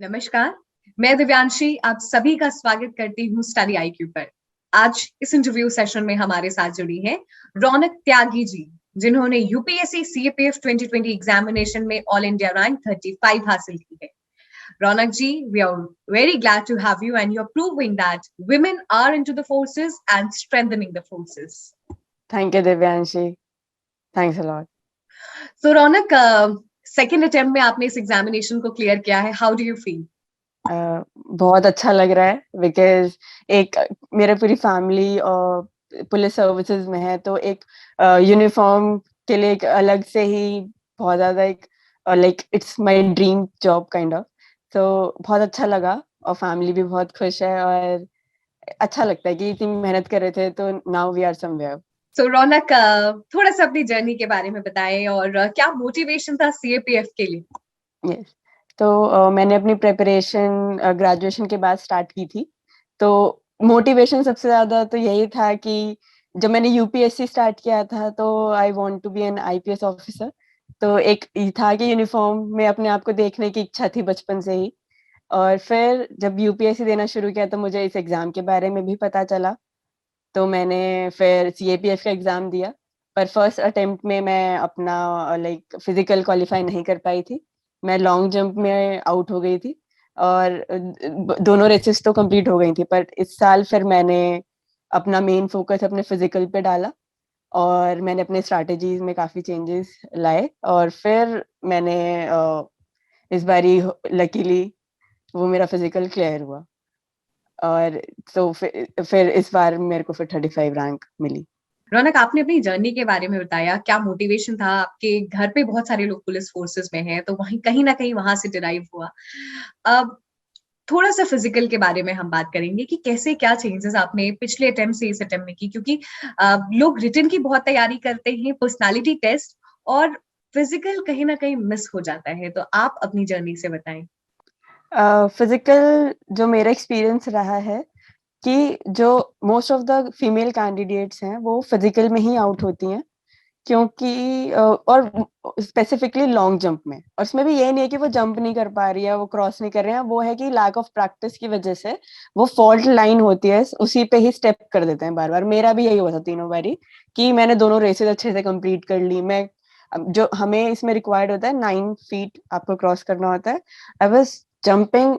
नमस्कार। मैं दिव्यांशी आप सभी का स्वागत करती हूँ स्टडी आईक्यू पर। आज इस इंटरव्यू सेशन में हमारे साथ जुड़ी हैं रौनक त्यागी जी, जिन्होंने यूपीएससी सीएपीएफ 2020 एग्जामिनेशन में ऑल इंडिया रैंक 35 हासिल की है। रौनक जी, we are very glad to have you and you're proving that women are into the forces and strengthening the forces. Thank you, Divyanshi. Thanks a lot. So Raunak, second attempt में आपने इस examination को clear किया है, how do you feel? बहुत अच्छा लग रहा है बिकॉज एक मेरे पूरी फैमिली और पुलिस सर्विसेज में है, तो एक यूनिफॉर्म के लिए एक अलग से ही बहुत ज्यादा एक like it's my dream job kind of. तो बहुत अच्छा लगा और फैमिली भी बहुत खुश है और अच्छा लगता है कि इतनी मेहनत कर रहे थे, तो नाउ वी आर समवेयर। सो रौनक, थोड़ा सा अपनी जर्नी के बारे में बताएं और क्या मोटिवेशन था सीएपीएफ के लिए? यस, तो मैंने अपनी प्रिपरेशन ग्रेजुएशन के बाद स्टार्ट की थी। तो मोटिवेशन सबसे ज्यादा तो यही था कि जब मैंने यूपीएससी स्टार्ट किया था तो I want to be an IPS officer. तो एक ये था कि यूनिफॉर्म में अपने आप को देखने की इच्छा थी बचपन से ही। और फिर जब यूपीएससी देना शुरू किया तो मुझे इस एग्जाम के बारे में भी पता चला, तो मैंने फिर सीएपीएफ का एग्जाम दिया। पर फर्स्ट अटेम्प्ट में मैं अपना लाइक फिजिकल क्वालिफाई नहीं कर पाई थी। मैं लॉन्ग जंप में आउट हो गई थी और दोनों रेसेस तो कंप्लीट हो गई थी। पर इस साल फिर मैंने अपना मेन फोकस अपने फिजिकल पे डाला और मैंने अपने स्ट्रैटेजीज में काफी चेंजेस लाए और फिर मैंने इस बारी लकीली वो मेरा फिजिकल क्लियर हुआ। और तो फिर इस बार मेरे को फिर 35 रैंक मिली। रौनक, आपने अपनी जर्नी के बारे में बताया, क्या मोटिवेशन था? आपके घर पे बहुत सारे लोग पुलिस फोर्सेस में हैं, तो वहीं कहीं ना कहीं वहां से डिराइव हुआ। अब थोड़ा सा फिजिकल के बारे में हम बात करेंगे कि कैसे क्या चेंजेस आपने पिछले अटेम्प्ट से इस अटेम्प्ट में की, क्योंकि लोग रिटन की बहुत तैयारी करते हैं, पर्सनालिटी टेस्ट, और फिजिकल कहीं ना कहीं मिस हो जाता है। तो आप अपनी जर्नी से बताएं। फिजिकल जो मेरा एक्सपीरियंस रहा है कि जो most of the female candidates हैं वो फिजिकल में ही आउट होती हैं, क्योंकि और स्पेसिफिकली लॉन्ग जंप में। और उसमें भी ये नहीं है कि वो जंप नहीं कर पा रही है, वो क्रॉस नहीं कर रहे हैं, वो है कि लैक ऑफ प्रैक्टिस की वजह से वो फॉल्ट लाइन होती है उसी पे ही स्टेप कर देते हैं बार बार। मेरा भी यही हुआ था तीनों बारी कि मैंने दोनों रेसेस अच्छे से कंप्लीट कर ली। मैं जो हमें इसमें रिक्वायर्ड होता है 9 फीट आपको क्रॉस करना होता है। आई वाज जंपिंग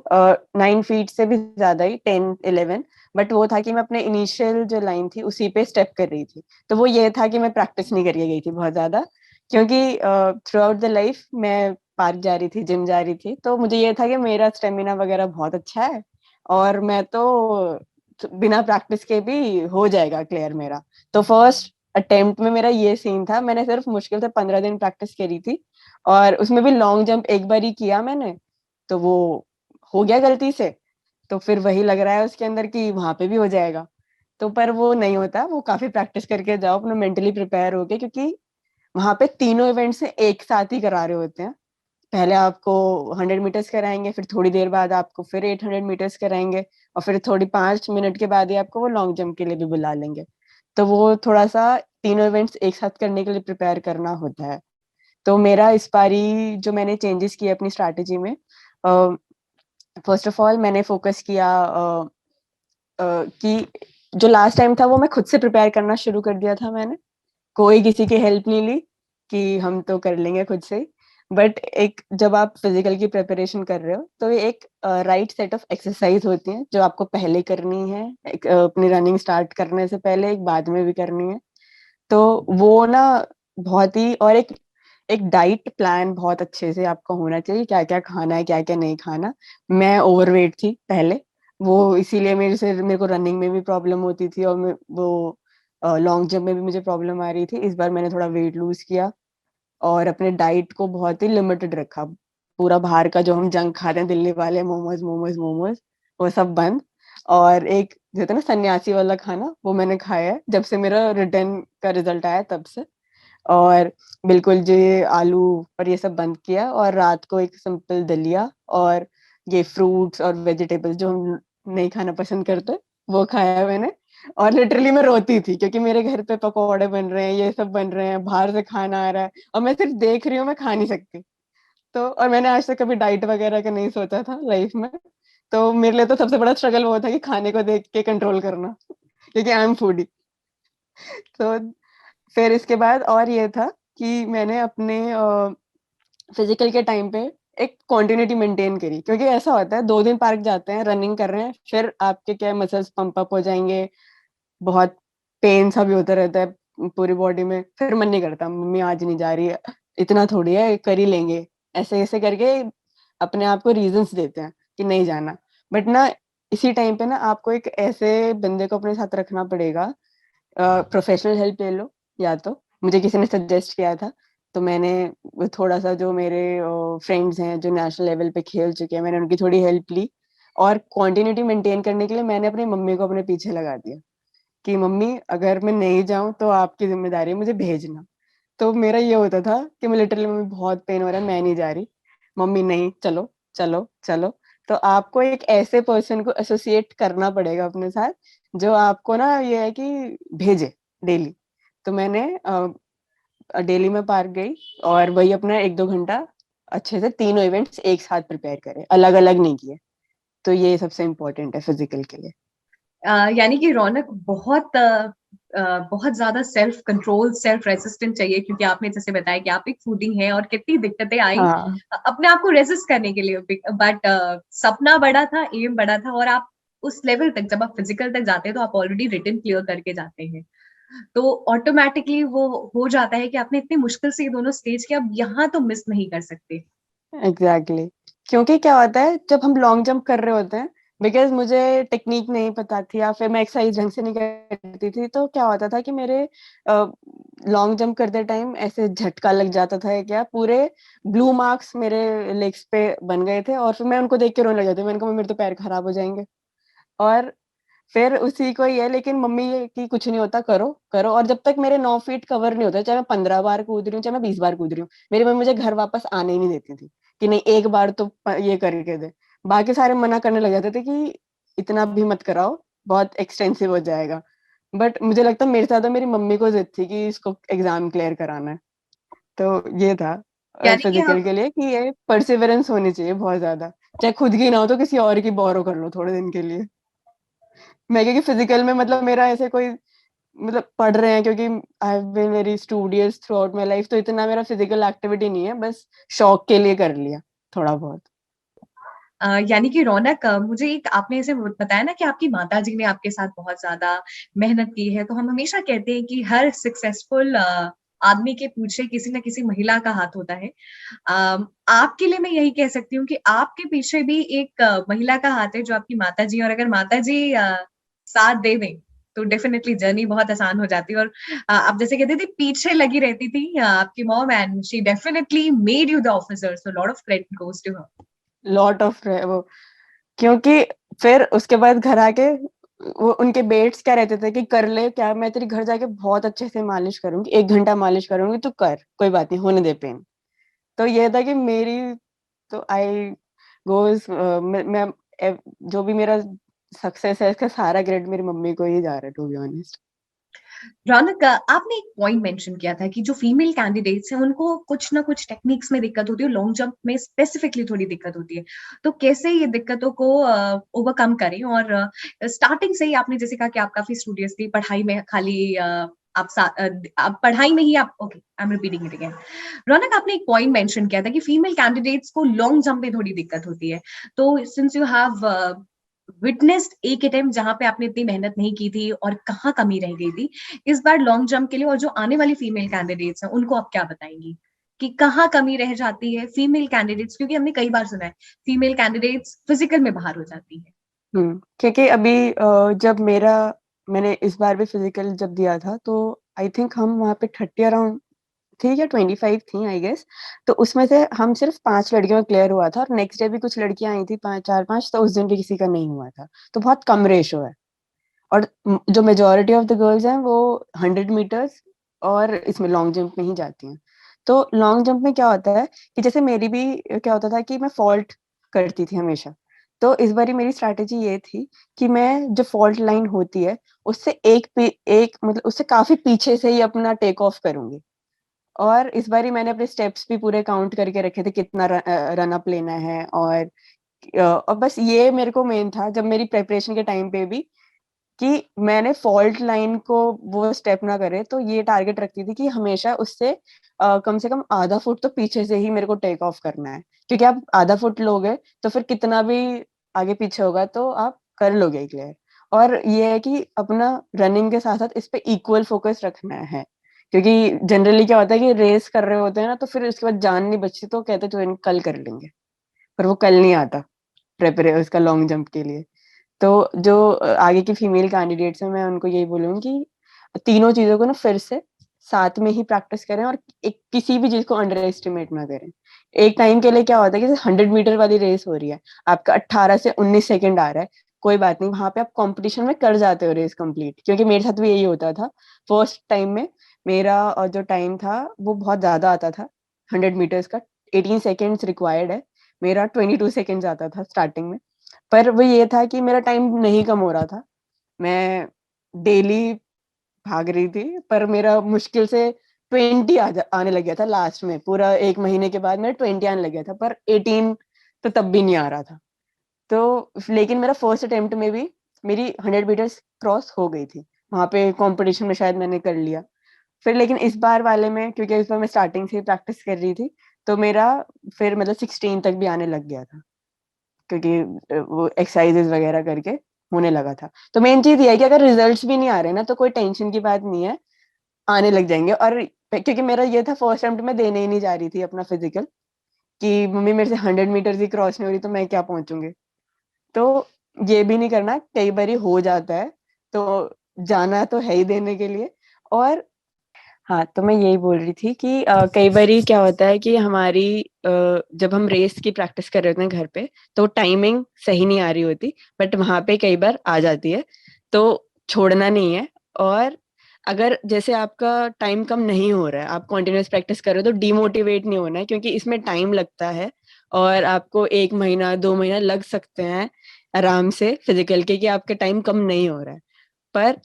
9 फीट से भी ज्यादा ही 10-11। बट वो था कि मैं अपने इनिशियल जो लाइन थी उसी पे स्टेप कर रही थी। तो वो ये था कि मैं प्रैक्टिस नहीं करके गई थी बहुत ज्यादा, क्योंकि थ्रू आउट द लाइफ मैं पार्क जा रही थी, जिम जा रही थी, तो मुझे ये था कि मेरा स्टेमिना वगैरह बहुत अच्छा है और मैं तो बिना प्रैक्टिस के भी हो जाएगा क्लियर मेरा। तो फर्स्ट अटेम्प्ट में मेरा ये सीन था। मैंने सिर्फ मुश्किल से 15 दिन प्रैक्टिस करी थी और उसमें भी लॉन्ग जंप एक बार ही किया मैंने, तो वो हो गया गलती से। तो फिर वही लग रहा है उसके अंदर कि वहां पे भी हो जाएगा। तो पर वो नहीं होता, वो काफी प्रैक्टिस करके जाओ अपना मेंटली प्रिपेयर होके, क्योंकि वहां पे तीनों इवेंट्स एक साथ ही करा रहे होते हैं। पहले आपको 100 मीटर्स कराएंगे, फिर थोड़ी देर बाद आपको फिर 800 मीटर्स कराएंगे और फिर थोड़ी 5 मिनट के बाद ही आपको वो लॉन्ग जंप के लिए भी बुला लेंगे। तो वो थोड़ा सा तीनों इवेंट्स एक साथ करने के लिए प्रिपेयर करना होता है। तो मेरा इस बारी जो मैंने चेंजेस किए अपनी स्ट्रैटेजी में, फर्स्ट ऑफ ऑल मैंने फोकस किया कि जो लास्ट टाइम था वो मैं खुद से प्रिपेयर करना शुरू कर दिया था मैंने। कोई किसी की हेल्प नहीं ली कि हम तो कर लेंगे खुद से। बट एक जब आप फिजिकल की प्रिपरेशन कर रहे हो तो एक राइट सेट ऑफ एक्सरसाइज होती है जो आपको पहले करनी है, अपनी रनिंग स्टार्ट करने से पहले, एक बाद में भी करनी है। तो वो ना बहुत ही, और एक एक डाइट प्लान बहुत अच्छे से आपको होना चाहिए, क्या क्या खाना है क्या क्या नहीं खाना। मैं ओवरवेट थी पहले, वो इसीलिए मेरे को रनिंग में भी प्रॉब्लम होती थी और वो लॉन्ग जंप में भी मुझे प्रॉब्लम आ रही थी। इस बार मैंने थोड़ा वेट लूज किया और अपने डाइट को बहुत ही लिमिटेड रखा। पूरा बाहर का जो हम जंक खाते हैं दिल्ली वाले, मोमोज मोमोज मोमोज, वो सब बंद। और एक जो होता है ना सन्यासी वाला खाना, वो मैंने खाया है जब से मेरा रिटर्न का रिजल्ट आया तब से। और बिल्कुल जो ये आलू और ये सब बंद किया, और रात को एक सिंपल दलिया और ये फ्रूट्स और वेजिटेबल्स जो हम नहीं खाना पसंद करते वो खाया मैंने। और लिटरली मैं रोती थी क्योंकि मेरे घर पे पकौड़े बन रहे हैं, ये सब बन रहे हैं, बाहर से खाना आ रहा है और मैं सिर्फ देख रही हूँ, मैं खा नहीं सकती। तो और मैंने आज तक कभी डाइट वगैरह का नहीं सोचा था लाइफ में। तो मेरे लिए तो सबसे बड़ा स्ट्रगल वो था कि खाने को देख के कंट्रोल करना, क्योंकि आई एम फूडी। तो फिर इसके बाद और ये था कि मैंने अपने फिजिकल के टाइम पे एक कंटिन्यूटी मेंटेन करी, क्योंकि ऐसा होता है 2 दिन पार्क जाते हैं, रनिंग कर रहे हैं, फिर आपके क्या मसल्स पंप अप हो जाएंगे, बहुत पेन सा भी होता रहता है पूरी बॉडी में, फिर मन नहीं करता, मम्मी आज नहीं जा रही है, इतना थोड़ी है, कर ही लेंगे, ऐसे ऐसे करके अपने आप को रीजंस देते हैं कि नहीं जाना। बट ना, इसी टाइम पे ना आपको एक ऐसे बंदे को अपने साथ रखना पड़ेगा, प्रोफेशनल हेल्प ले लो, या तो मुझे किसी ने सजेस्ट किया था, तो मैंने थोड़ा सा, जो मेरे फ्रेंड्स हैं जो नेशनल लेवल पे खेल चुके हैं, मैंने उनकी थोड़ी हेल्प ली, और कंटिन्यूटी मेंटेन करने के लिए मैंने अपनी मम्मी को अपने पीछे लगा दिया कि मम्मी अगर मैं नहीं जाऊं तो आपकी जिम्मेदारी है मुझे भेजना। तो मेरा ये होता था कि मैं लिटरली, मम्मी बहुत पेन हो रहा है, मैं नहीं जा रही, मम्मी नहीं, चलो चलो चलो। तो आपको एक ऐसे पर्सन को एसोसिएट करना पड़ेगा अपने साथ, जो आपको ना ये है कि भेजे डेली। तो मैंने डेली में पार्क गई, और वही अपना 1-2 घंटा अच्छे से तीनों इवेंट्स एक साथ प्रिपेयर करे, अलग अलग नहीं किए। तो ये सबसे इम्पोर्टेंट है फिजिकल के लिए। यानी कि रौनक बहुत ज्यादा सेल्फ कंट्रोल, सेल्फ रेसिस्टेंट चाहिए, क्योंकि आपने जैसे बताया कि आप एक फूडी हैं और कितनी दिक्कतें आई हाँ, अपने आप को रेसिस्ट करने के लिए। बट सपना बड़ा था, एम बड़ा था, और आप उस लेवल तक, जब आप फिजिकल तक जाते हैं तो आप ऑलरेडी रिटन क्लियर करके जाते हैं, तो ऑटोमेटिकली वो हो जाता है कि आपने इतनी मुश्किल से ये दोनों स्टेज के, अब यहाँ तो मिस नहीं कर सकते। एग्जैक्टली क्योंकि क्या होता है जब हम लॉन्ग जंप कर रहे होते हैं, बिकॉज मुझे टेक्निक नहीं पता थी या फिर मैं एक्सरसाइज ढंग से नहीं करती थी, तो क्या होता था कि मेरे लॉन्ग जंप करते टाइम ऐसे झटका लग जाता था, क्या पूरे ब्लू मार्क्स मेरे लेग्स पे बन गए थे, और फिर मैं उनको देख के रोने लग जाती, मैंने कहा मेरे तो पैर खराब हो जाएंगे। और फिर उसी को ही है, लेकिन मम्मी ये कि कुछ नहीं होता, करो करो। और जब तक मेरे 9 फीट कवर नहीं होते, चाहे मैं 15 बार कूद रही हूँ, चाहे मैं 20 बार कूद रही हूँ, मेरी मम्मी मुझे घर वापस आने ही नहीं देती थी कि नहीं एक बार तो ये करके दे। बाकी सारे मना करने लग जाते थे कि इतना भी मत कराओ, बहुत एक्सटेंसिव हो जाएगा। बट मुझे लगता है मेरे साथ तो मेरी मम्मी को जिद थी कि इसको एग्जाम क्लियर कराना है। तो ये था यानी कि फिजिकल के लिए कि ये परसिवरेंस होनी चाहिए बहुत ज्यादा, चाहे खुद की ना हो तो किसी और की बोरो कर लो थोड़े दिन के लिए। मैं क्योंकि फिजिकल में मतलब मेरा ऐसे कोई, मतलब पढ़ रहे हैं, क्योंकि I have been very studious throughout my life, तो इतना मेरा फिजिकल एक्टिविटी नहीं है, बस शौक के लिए कर लिया थोड़ा बहुत। यानी कि रौनक, मुझे एक आपने ऐसे बताया ना कि आपकी माता जी ने आपके साथ बहुत ज्यादा मेहनत की है, तो हम हमेशा कहते हैं कि हर सक्सेसफुल आदमी के पीछे किसी न किसी महिला का हाथ होता है। आपके लिए मैं यही कह सकती हूँ कि आपके पीछे भी एक महिला का हाथ है, जो आपकी माता जी, और अगर माता जी साथ दे दें तो डेफिनेटली जर्नी बहुत आसान हो जाती है। और आप जैसे कहते थे पीछे लगी रहती थी आपकी mom, and she definitely made you the officer, so lot of credit goes to her. Lot of वो, क्योंकि फिर उसके बाद घर आके वो उनके बेट्स क्या रहते थे कि कर ले, क्या मैं तेरे घर जाके बहुत अच्छे से मालिश करूंगी, 1 घंटा मालिश करूंगी, तू कर, कोई बात नहीं, होने दे पेन। तो ये था कि मेरी, तो आई गोज, मैं जो भी मेरा सक्सेस है इसका सारा क्रेडिट मेरी मम्मी को ही जा रहा है, टू बी ऑनेस्ट। रौनक, आपने एक पॉइंट मेंशन किया था कि जो फीमेल कैंडिडेट्स हैं उनको कुछ ना कुछ टेक्निक्स में दिक्कत होती है, लॉन्ग जंप में स्पेसिफिकली थोड़ी दिक्कत होती है, तो कैसे ये दिक्कतों को ओवरकम करें? और स्टार्टिंग से ही आपने जैसे कहा कि आप काफी स्टूडियस थी, पढ़ाई में खाली आप पढ़ाई में ही आप, okay I am repeating it again. Raunak, आपने एक पॉइंट मेंशन किया था कि फीमेल कैंडिडेट्स को लॉन्ग जंप में थोड़ी दिक्कत होती है, तो सिंस यू हैव विटनेस्ड एक अटेम्प्ट जहां पे आपने इतनी मेहनत नहीं की थी और कहाँ कमी रह गई थी, इस बार लॉन्ग जंप के लिए, और जो आने वाली फीमेल कैंडिडेट्स हैं उनको आप क्या बताएंगी कि कहाँ कमी रह जाती है फीमेल कैंडिडेट्स? क्योंकि हमने कई बार सुना है फीमेल कैंडिडेट्स फिजिकल में बाहर हो जाती है। क्योंकि अभी जब मेरा, मैंने इस बार भी फिजिकल जब दिया था, तो आई थिंक हम वहाँ पे 30 अराउंड थी या 25 थी आई गेस। तो उसमें से हम सिर्फ 5 लड़कियों का क्लियर हुआ था, और नेक्स्ट डे भी कुछ लड़कियां आई थी, 5, 4, 5, तो उस दिन भी किसी का नहीं हुआ था। तो बहुत कम रेशो है। और जो मेजोरिटी ऑफ द गर्ल्स हैं वो 100 मीटर्स और इसमें लॉन्ग जंप में ही जाती हैं। तो लॉन्ग जंप में क्या होता है कि जैसे मेरी भी क्या होता था कि मैं फॉल्ट करती थी हमेशा। तो इस बारी मेरी स्ट्रैटेजी ये थी कि मैं जो फॉल्ट लाइन होती है उससे एक मतलब उससे काफी पीछे से ही अपना टेक ऑफ करूंगी, और इस बार ही मैंने अपने स्टेप्स भी पूरे काउंट करके रखे थे, कितना रन अप लेना है। और बस ये मेरे को मेन था जब मेरी प्रिपरेशन के टाइम पे भी, कि मैंने फॉल्ट लाइन को वो स्टेप ना करे, तो ये टारगेट रखती थी कि हमेशा उससे कम से कम आधा फुट तो पीछे से ही मेरे को टेक ऑफ करना है, क्योंकि आप आधा फुट लोगे तो फिर कितना भी आगे पीछे होगा तो आप कर लोगे क्लियर। और ये है कि अपना रनिंग के साथ साथ इस पे इक्वल फोकस रखना है, क्योंकि जनरली क्या होता है कि रेस कर रहे होते हैं ना, तो फिर उसके बाद जान नहीं बचती, तो कहते हैं कल कर लेंगे, पर वो कल नहीं आता प्रेपरे उसका लॉन्ग जंप के लिए। तो जो आगे की फीमेल कैंडिडेट्स हैं, मैं उनको यही बोलूंगी कि तीनों चीजों को ना फिर से साथ में ही प्रैक्टिस करें, और एक किसी भी चीज को अंडर एस्टिमेट ना करें। एक टाइम के लिए क्या होता है कि 100 मीटर वाली रेस हो रही है, आपका 18 से 19 सेकंड आ रहा है, कोई बात नहीं, वहां पे आप कंपटीशन में कर जाते हो रेस कंप्लीट, क्योंकि मेरे साथ भी यही होता था। फर्स्ट टाइम में मेरा जो टाइम था वो बहुत ज्यादा आता था, 100 मीटर्स का 18 सेकेंड्स रिक्वायर्ड है, मेरा 22 सेकेंड्स आता था स्टार्टिंग में। पर वो ये था कि मेरा टाइम नहीं कम हो रहा था, मैं डेली भाग रही थी, पर मेरा मुश्किल से 20 आने लग गया था लास्ट में, पूरा एक महीने के बाद मेरा 20 आने लग गया था, पर 18 तो तब भी नहीं आ रहा था। तो लेकिन मेरा फर्स्ट अटेम्प्ट में भी मेरी 100 मीटर्स क्रॉस हो गई थी, वहां पे कंपटीशन में शायद मैंने कर लिया। फिर लेकिन इस बार वाले में, क्योंकि इस बार मैं स्टार्टिंग से प्रैक्टिस कर रही थी, तो मेरा फिर मतलब 16 तक भी आने लग गया था, क्योंकि वो एक्सरसाइजेस वगैरह करके होने लगा था। तो मेन चीज ये है कि अगर रिजल्ट्स भी नहीं आ रहे ना, तो कोई टेंशन की बात नहीं है, आने लग जाएंगे। और क्योंकि मेरा ये था, फर्स्ट अटेम्प्ट में देने ही नहीं जा रही थी अपना फिजिकल, कि मम्मी मेरे से 100 मीटर ही क्रॉस नहीं हो रही तो मैं क्या पहुंचूंगी। तो ये भी नहीं करना, कई बार हो जाता है, तो जाना तो है ही देने के लिए। और हाँ, तो मैं यही बोल रही थी कि कई बारी क्या होता है कि हमारी जब हम रेस की प्रैक्टिस कर रहे होते हैं घर पे, तो टाइमिंग सही नहीं आ रही होती, बट वहां पे कई बार आ जाती है, तो छोड़ना नहीं है। और अगर जैसे आपका टाइम कम नहीं हो रहा है, आप कंटिन्यूअस प्रैक्टिस कर रहे हो, तो डीमोटिवेट नहीं होना है, क्योंकि इसमें टाइम लगता है, और आपको 1 महीना 2 महीना लग सकते हैं आराम से फिजिकल के, कि आपका टाइम कम नहीं हो रहा है। पर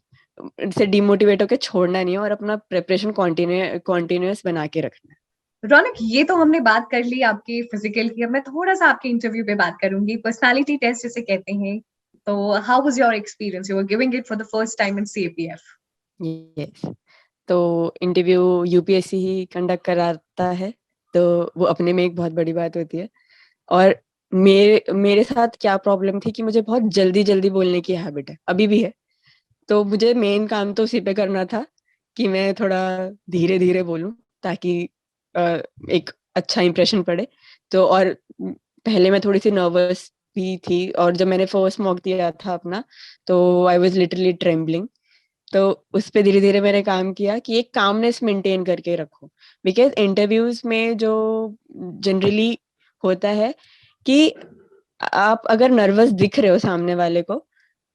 से डिमोटिवेट होकर छोड़ना नहीं है, और अपना प्रिपरेशन कॉन्टिन्यूअस बना के रखना है। रौनक, ये तो हमने बात कर ली आपके फिजिकल की। अब मैं थोड़ा सा आपके इंटरव्यू पे बात करूंगी, पर्सनालिटी टेस्ट जिसे कहते हैं। तो how was your experience, you were giving it for the first time in CAPF? Yes, तो इंटरव्यू यूपीएससी ही कंडक्ट कराता है, तो वो अपने में एक बहुत बड़ी बात होती है। और मेरे मेरे साथ क्या प्रॉब्लम थी कि मुझे बहुत जल्दी जल्दी बोलने की हैबिट है, अभी भी है। तो मुझे मेन काम तो उसी पे करना था, कि मैं थोड़ा धीरे धीरे बोलूं, ताकि एक अच्छा इंप्रेशन पड़े। तो और पहले मैं थोड़ी सी नर्वस भी थी, और जब मैंने फर्स्ट मॉक दिया था अपना, तो आई वाज लिटरली ट्रेम्बलिंग। तो उस पे धीरे धीरे मैंने काम किया कि एक कामनेस मेंटेन करके रखो, बिकॉज इंटरव्यूज में जो जनरली होता है कि आप अगर नर्वस दिख रहे हो सामने वाले को,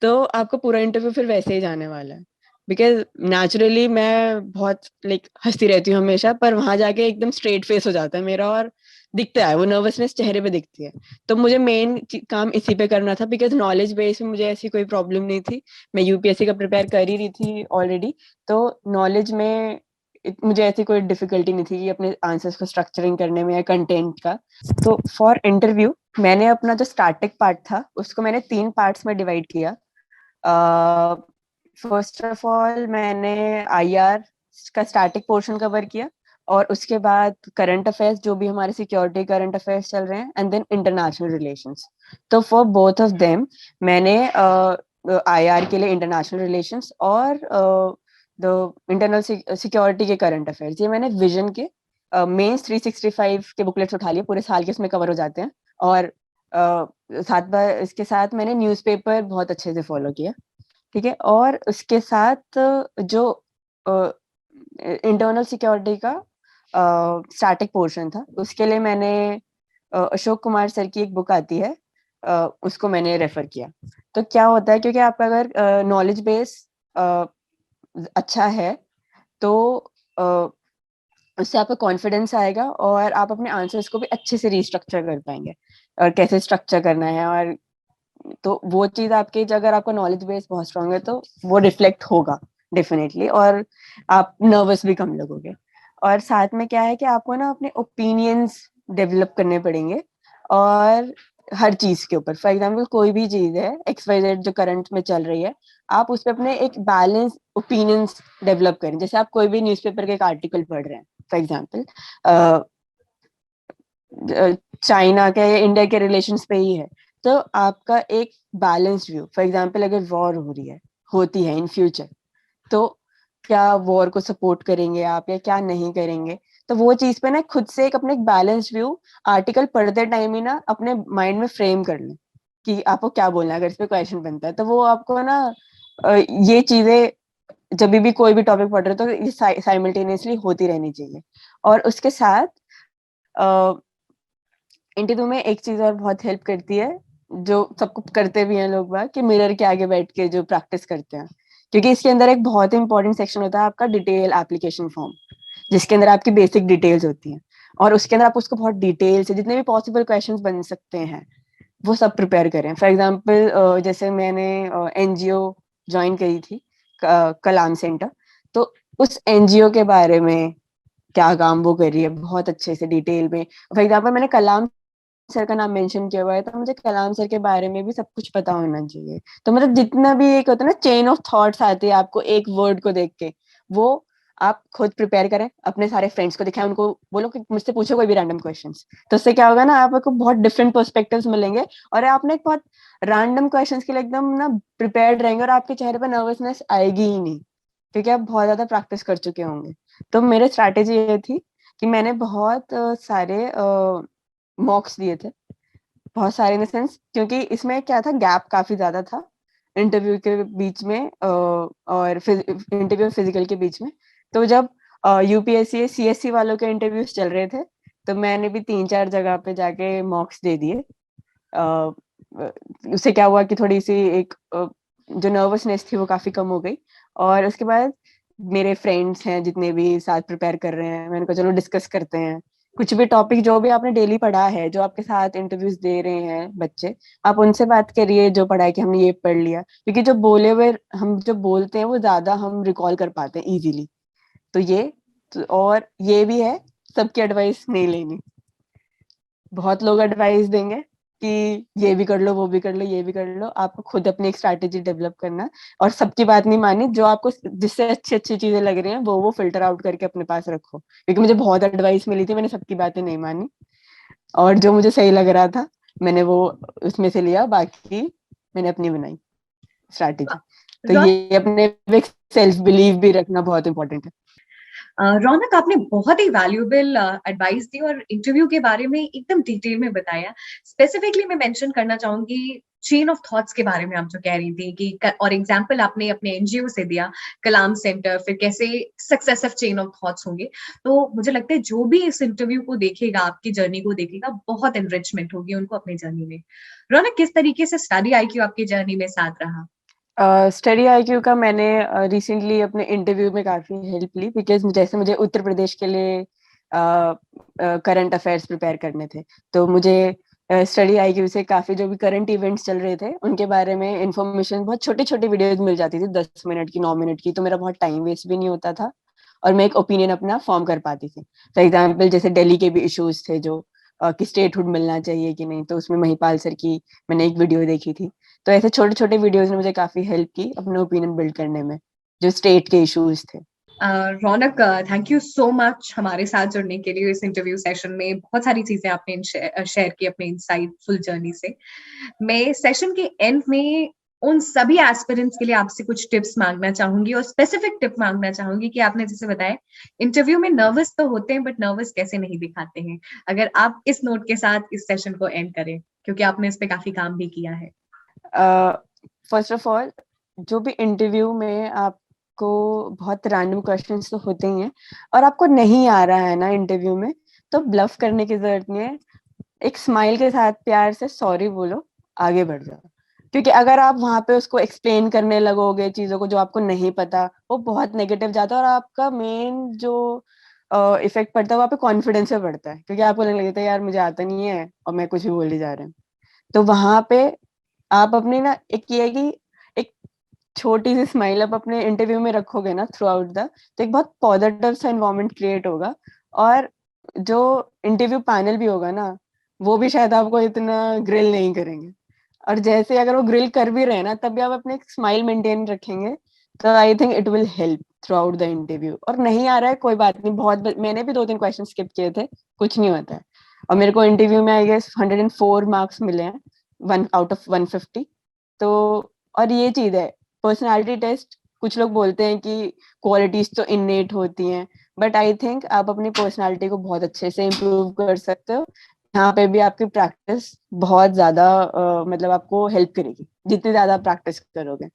तो आपको पूरा इंटरव्यू फिर वैसे ही जाने वाला है। बिकॉज नेचुरली मैं बहुत लाइक हंसती रहती हूँ हमेशा, पर वहां जाके एकदम स्ट्रेट फेस हो जाता है मेरा, और दिखता है वो नर्वसनेस चेहरे पे दिखती है। तो मुझे मेन काम इसी पे करना था, बिकॉज नॉलेज बेस में मुझे ऐसी कोई प्रॉब्लम नहीं थी, मैं यूपीएससी का प्रिपेयर कर ही रही थी ऑलरेडी। तो नॉलेज में मुझे ऐसी कोई डिफिकल्टी नहीं थी कि अपने आंसर्स को स्ट्रक्चरिंग करने में या कंटेंट का। तो फॉर इंटरव्यू मैंने अपना जो स्टैटिक पार्ट था उसको मैंने 3 पार्ट्स में डिवाइड किया। फर्स्ट ऑफ ऑल मैंने आईआर का स्टैटिक पोर्शन कवर किया, और उसके बाद करंट अफेयर्स, जो भी हमारे सिक्योरिटी करंट अफेयर्स चल रहे हैं, एंड देन इंटरनेशनल रिलेशंस। तो फॉर बोथ ऑफ देम मैंने आईआर के लिए इंटरनेशनल रिलेशंस, और द इंटरनल सिक्योरिटी के करंट अफेयर्स, ये मैंने विजन के मेंस 365 के बुकलेट्स उठा लिए, पूरे साल के उसमें कवर हो जाते हैं। और साथ बार इसके साथ मैंने न्यूज़पेपर बहुत अच्छे से फॉलो किया, ठीक है। और उसके साथ जो इंटरनल सिक्योरिटी का स्टैटिक पोर्शन था, उसके लिए मैंने अशोक कुमार सर की एक बुक आती है, उसको मैंने रेफर किया। तो क्या होता है, क्योंकि आपका अगर नॉलेज बेस अच्छा है, तो उससे आपका कॉन्फिडेंस आएगा, और आप अपने आंसर्स को भी अच्छे से रिस्ट्रक्चर कर पाएंगे, और कैसे स्ट्रक्चर करना है। और तो वो चीज आपके, अगर आपका नॉलेज बेस बहुत स्ट्रांग है, तो वो रिफ्लेक्ट होगा डेफिनेटली, और आप नर्वस भी कम लगोगे। और साथ में क्या है कि आपको ना अपने ओपिनियंस डेवलप करने पड़ेंगे, और हर चीज के ऊपर। फॉर एग्जाम्पल कोई भी चीज है XYZ जो करंट में चल रही है, आप उस पर अपने एक बैलेंस ओपिनियंस डेवलप करें। जैसे आप कोई भी न्यूज़पेपर का एक आर्टिकल पढ़ रहे हैं, फॉर एग्जाम्पल चाइना के या इंडिया के रिलेशंस पे ही है, तो आपका एक बैलेंस्ड व्यू, फॉर एग्जाम्पल अगर वॉर हो रही है, होती है इन फ्यूचर, तो क्या वॉर को सपोर्ट करेंगे आप या क्या नहीं करेंगे। तो वो चीज पे ना खुद से एक अपने एक बैलेंस व्यू आर्टिकल पढ़ते टाइम ही ना अपने माइंड में फ्रेम कर लें कि आपको क्या बोलना है अगर इस पे क्वेश्चन बनता है। तो वो आपको ना ये चीजें जब भी कोई भी टॉपिक पढ़ रहे हो तो ये साइमल्टेनियसली होती रहनी चाहिए। और उसके साथ इंटरव्यू में एक चीज और बहुत हेल्प करती है, जो सबको करते भी हैं लोग बाग, कि मिरर के आगे बैठ के जो प्रैक्टिस करते हैं। क्योंकि इसके अंदर एक बहुत इंपॉर्टेंट सेक्शन होता है आपका डिटेल एप्लीकेशन फॉर्म, जिसके अंदर आपकी बेसिक डिटेल्स होती हैं, और उसके अंदर आप उसको बहुत डिटेल से जितने भी पॉसिबल क्वेश्चंस बन सकते हैं वो सब प्रिपेयर करें। फॉर एग्जाम्पल जैसे मैंने NGO ज्वाइन करी थी, कलाम सेंटर, तो उस NGO के बारे में क्या काम वो कर रही है बहुत अच्छे से डिटेल में। फॉर एग्जाम्पल मैंने कलाम सर का नाम मेंशन किया हुआ है, तो मुझे कलाम सर के बारे में भी सब कुछ पता होना चाहिए। तो मतलब जितना भी एक होता है ना चेन ऑफ थॉट्स आती है आपको एक वर्ड को देख के, वो आप खुद प्रिपेयर करें, अपने सारे फ्रेंड्स को दिखाएं, उनको बोलो कि मुझसे पूछो कोई भी रैंडम क्वेश्चंस। तो उससे क्या होगा ना, आपको बहुत डिफरेंट पर्सपेक्टिव्स मिलेंगे, और आपने एक बहुत रैंडम क्वेश्चंस के लिए एकदम ना प्रिपेयर्ड रहेंगे, और आपके चेहरे पर नर्वसनेस आएगी ही नहीं, क्योंकि आप बहुत ज्यादा प्रैक्टिस कर चुके होंगे। तो मेरी स्ट्रैटेजी ये थी कि मैंने बहुत सारे मॉक्स दिए थे, बहुत सारे इन द सेंस, क्योंकि इसमें क्या था, गैप काफी ज्यादा था इंटरव्यू के बीच में और इंटरव्यू फिजिकल के बीच में। तो जब UPSC CSC वालों के इंटरव्यूज चल रहे थे, तो मैंने भी 3-4 जगह पे जाके मॉक्स दे दिए। अ, उससे क्या हुआ कि थोड़ी सी एक जो नर्वसनेस थी वो काफी कम हो गई। और उसके बाद मेरे फ्रेंड्स हैं जितने भी साथ प्रिपेयर कर रहे हैं, मैंने कहा चलो डिस्कस करते हैं कुछ भी टॉपिक जो भी आपने डेली पढ़ा है, जो आपके साथ इंटरव्यूज दे रहे हैं बच्चे, आप उनसे बात करिए जो पढ़ा है कि हमने ये पढ़ लिया। क्योंकि जो बोले हुए हम जो बोलते हैं वो ज्यादा हम रिकॉल कर पाते हैं इजीली। तो ये और ये भी है, सबकी एडवाइस नहीं लेनी। बहुत लोग एडवाइस देंगे कि ये भी कर लो, वो भी कर लो, ये भी कर लो, आपको खुद अपनी एक स्ट्रैटेजी डेवलप करना। और सबकी बात नहीं माननी, जो आपको जिससे अच्छी अच्छी चीजें लग रही हैं वो फिल्टर आउट करके अपने पास रखो। क्योंकि मुझे बहुत एडवाइस मिली थी, मैंने सबकी बातें नहीं मानी, और जो मुझे सही लग रहा था मैंने वो उसमें से लिया, बाकी मैंने अपनी बनाई स्ट्रैटेजी। तो रौनक, ये अपने सेल्फ बिलीव भी रखना बहुत इंपॉर्टेंट है। रौनक, आपने बहुत ही वैल्यूएबल एडवाइस दी और इंटरव्यू के बारे में एकदम डिटेल में बताया। स्पेसिफिकली मैं मेंशन करना चाहूंगी चेन ऑफ थॉट्स के बारे में आप जो कह रही थी कि, और एग्जांपल आपने अपने NGO से दिया, कलाम सेंटर, फिर कैसे सक्सेसिव चेन ऑफ थॉट्स होंगे। तो मुझे लगता है जो भी इस इंटरव्यू को देखेगा, आपकी जर्नी को देखेगा, बहुत एनरिचमेंट होगी उनको अपनी जर्नी में। रौनक, किस तरीके से स्टडी IQ आपकी जर्नी में साथ रहा? स्टडी IQ का मैंने रिसेंटली अपने इंटरव्यू में काफी हेल्प ली, बिकॉज जैसे मुझे उत्तर प्रदेश के लिए करंट अफेयर्स प्रिपेयर करने थे, तो मुझे स्टडी IQ से काफी जो भी करंट इवेंट्स चल रहे थे उनके बारे में इंफॉर्मेशन बहुत छोटी छोटी वीडियोज मिल जाती थी, 10 मिनट की, 9 मिनट की। तो मेरा बहुत टाइम वेस्ट भी नहीं होता था, और मैं एक ओपिनियन अपना फॉर्म कर पाती थी। फॉर एग्जाम्पल जैसे दिल्ली के भी इश्यूज थे जो कि स्टेटहुड मिलना चाहिए कि नहीं, तो उसमें महिपाल सर की मैंने एक वीडियो देखी थी। तो ऐसे छोटे छोटे वीडियोज ने मुझे काफी हेल्प की अपने ओपिनियन बिल्ड करने में, जो स्टेट के इश्यूज थे। रौनक, थैंक यू सो मच हमारे साथ जुड़ने के लिए। इस इंटरव्यू सेशन में बहुत सारी चीजें आपने शेयर की अपने इंसाइटफुल जर्नी से। मैं सेशन के एंड में उन सभी एस्पिरेंट्स के लिए आपसे कुछ टिप्स मांगना चाहूंगी, और स्पेसिफिक टिप मांगना चाहूंगी कि आपने जैसे बताया इंटरव्यू में नर्वस तो होते हैं, बट नर्वस कैसे नहीं दिखाते हैं। अगर आप इस नोट के साथ इस सेशन को एंड करें, क्योंकि आपने इस पे काफी काम भी किया है। फर्स्ट ऑफ ऑल, जो भी इंटरव्यू में आपको बहुत रैंडम क्वेश्चंस तो होते ही हैं, और आपको नहीं आ रहा है ना इंटरव्यू में, तो ब्लफ करने की जरूरत नहीं है। एक स्माइल के साथ प्यार से सॉरी बोलो, आगे बढ़ जाओ। क्योंकि अगर आप वहां पे उसको एक्सप्लेन करने लगोगे चीजों को जो आपको नहीं पता, वो बहुत नेगेटिव जाता है, और आपका मेन जो इफेक्ट पड़ता है वहाँ पे कॉन्फिडेंस पे पड़ता है, क्योंकि आपको लगने लगता है यार मुझे आता नहीं है और मैं कुछ भी बोले जा रहा हूँ। तो वहां पे आप अपनी ना एक ये है कि एक छोटी सी स्माइल आप अपने इंटरव्यू में रखोगे ना थ्रू आउट द, तो एक बहुत पॉजिटिव सा एनवायरनमेंट क्रिएट होगा। और जो इंटरव्यू पैनल भी होगा ना, वो भी शायद आपको इतना ग्रिल नहीं करेंगे। और जैसे अगर वो ग्रिल कर भी रहे हैं ना, तब भी आप अपने स्माइल मेंटेन रखेंगे, तो I think it will help through out the interview. और नहीं आ रहा है कोई बात नहीं, मैंने भी 2-3 क्वेश्चन स्किप किए थे, कुछ नहीं होता है। और मेरे को इंटरव्यू में आई गेस 104 मार्क्स मिले हैं, 1 out of 150। तो और ये चीज है, पर्सनालिटी टेस्ट, कुछ लोग बोलते हैं कि क्वालिटीज तो इननेट होती हैं, बट आई थिंक आप अपनी पर्सनालिटी को बहुत अच्छे से इम्प्रूव कर सकते हो। यहाँ पे भी आपकी प्रैक्टिस बहुत ज्यादा मतलब आपको हेल्प करेगी। जितनी ज्यादा प्रैक्टिस करोगे,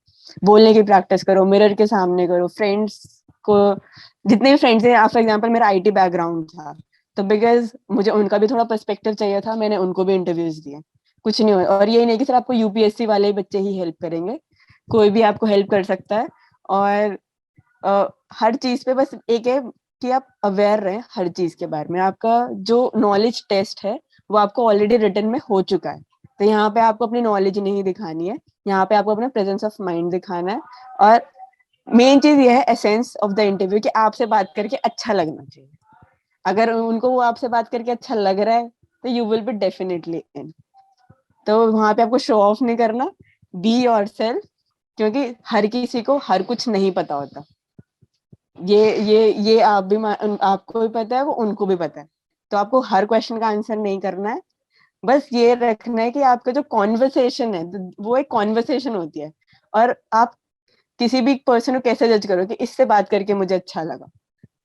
बोलने की प्रैक्टिस करो, मिरर के सामने करो, फ्रेंड्स को, जितने भी फ्रेंड्स हैं, फॉर एग्जांपल मेरा आईटी बैकग्राउंड था, तो बिकॉज मुझे उनका भी थोड़ा पर्सपेक्टिव चाहिए था, मैंने उनको भी इंटरव्यूज दिए। कुछ नहीं हो, और ये नहीं कि सिर्फ आपको यूपीएससी वाले ही बच्चे ही हेल्प करेंगे, कोई भी आपको हेल्प कर सकता है। और हर चीज पे बस एक है कि आप अवेयर रहें हर चीज के बारे में। आपका जो नॉलेज टेस्ट है वो आपको ऑलरेडी रिटन में हो चुका है, तो यहाँ पे आपको अपनी नॉलेज नहीं दिखानी है, यहाँ पे आपको अपना प्रेजेंस ऑफ माइंड दिखाना है। और मेन चीज ये है एसेंस ऑफ द इंटरव्यू, कि आपसे बात करके अच्छा लगना चाहिए। अगर उनको वो आपसे बात करके अच्छा लग रहा है, तो you will be definitely in. तो वहां पे आपको शो ऑफ नहीं करना, बी योर सेल्फ, क्योंकि हर किसी को हर कुछ नहीं पता होता। ये आप भी आपको भी पता है, वो उनको भी पता है। तो आपको हर क्वेश्चन का आंसर नहीं करना है, बस ये रखना है कि आपका जो कॉन्वर्सेशन है वो एक कॉन्वर्सेशन होती है। और आप किसी भी पर्सन को कैसे जज करो कि इससे बात करके मुझे अच्छा लगा,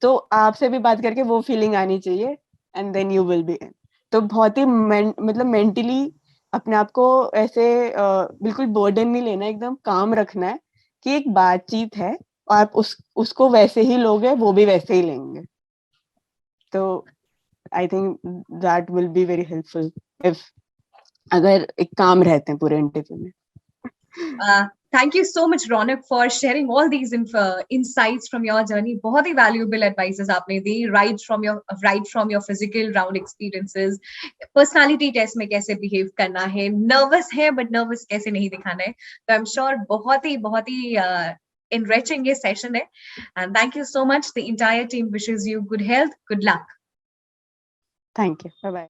तो आपसे भी बात करके वो फीलिंग आनी चाहिए, and then you will be in. तो बहुत ही मतलब मेंटली अपने आप को ऐसे बिल्कुल बर्डन नहीं लेना, एकदम काम रखना है कि एक बातचीत है, और आप उसको वैसे ही लोगे, वो भी वैसे ही लेंगे। तो I think that will be very helpful if, अगर एक काम रहते हैं पूरे इंटरव्यू में। Thank you so much, Ronak, for sharing all these insights from your journey. बहुत ही valuable advices आपने दी, right from your physical round experiences, personality test में कैसे behave करना है, nervous है but nervous कैसे नहीं दिखाना है। तो I'm sure बहुत ही enriching ये session है. And thank you so much. The entire team wishes you good health, good luck. Thank you, bye bye.